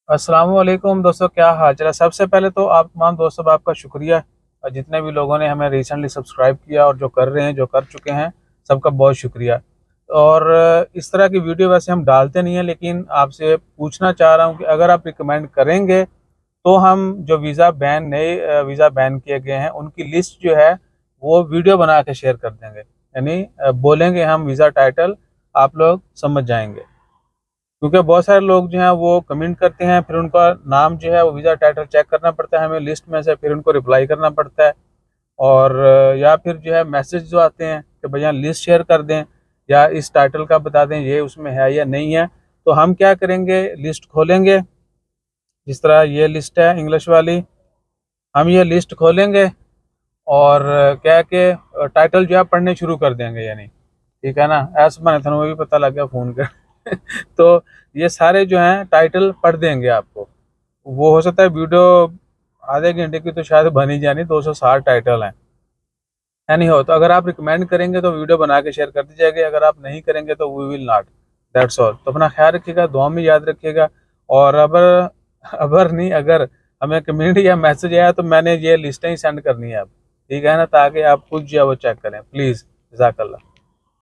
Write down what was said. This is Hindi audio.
अस्सलामुअलैकुम दोस्तों, क्या हाल चाल है। सबसे पहले तो आप तमाम दोस्तों आपका शुक्रिया, और जितने भी लोगों ने हमें रिसेंटली सब्सक्राइब किया और जो कर रहे हैं, जो कर चुके हैं, सबका बहुत शुक्रिया। और इस तरह की वीडियो वैसे हम डालते नहीं हैं, लेकिन आपसे पूछना चाह रहा हूं कि अगर आप रिकमेंड करेंगे तो हम जो वीज़ा बैन नए वीज़ा बैन किए गए हैं उनकी लिस्ट जो है वो वीडियो बना के शेयर कर देंगे। यानी बोलेंगे हम वीज़ा टाइटल, आप लोग समझ जाएंगे। क्योंकि बहुत सारे लोग जो हैं वो कमेंट करते हैं, फिर उनका नाम जो है वो वीज़ा टाइटल चेक करना पड़ता है हमें लिस्ट में से, फिर उनको रिप्लाई करना पड़ता है। और या फिर जो है मैसेज जो आते हैं कि भैया लिस्ट शेयर कर दें या इस टाइटल का बता दें ये उसमें है या नहीं है। तो हम क्या करेंगे, लिस्ट खोलेंगे। जिस तरह ये लिस्ट है इंग्लिश वाली, हम ये लिस्ट खोलेंगे और क्या है कि टाइटल जो है पढ़ने शुरू कर देंगे। यानी ठीक है ना, ऐसा मैंने थोड़ा भी पता लग गया फ़ोन कर तो ये सारे जो हैं टाइटल पढ़ देंगे आपको। वो हो सकता है वीडियो आधे घंटे की तो शायद बन ही जानी, 260 टाइटल हैं। एनी हो, तो अगर आप रिकमेंड करेंगे तो वीडियो बना के शेयर कर दी जाएगी, अगर आप नहीं करेंगे तो we will not. That's all. तो अपना ख्याल रखिएगा, दुआ में याद रखिएगा। और अगर नहीं, अगर हमें कमेंट या मैसेज आया तो मैंने ये लिस्टें ही सेंड करनी है अब, ठीक है ना, ताकि आप खुद जो है वो चेक करें प्लीज़। जज़ाकल्लाह।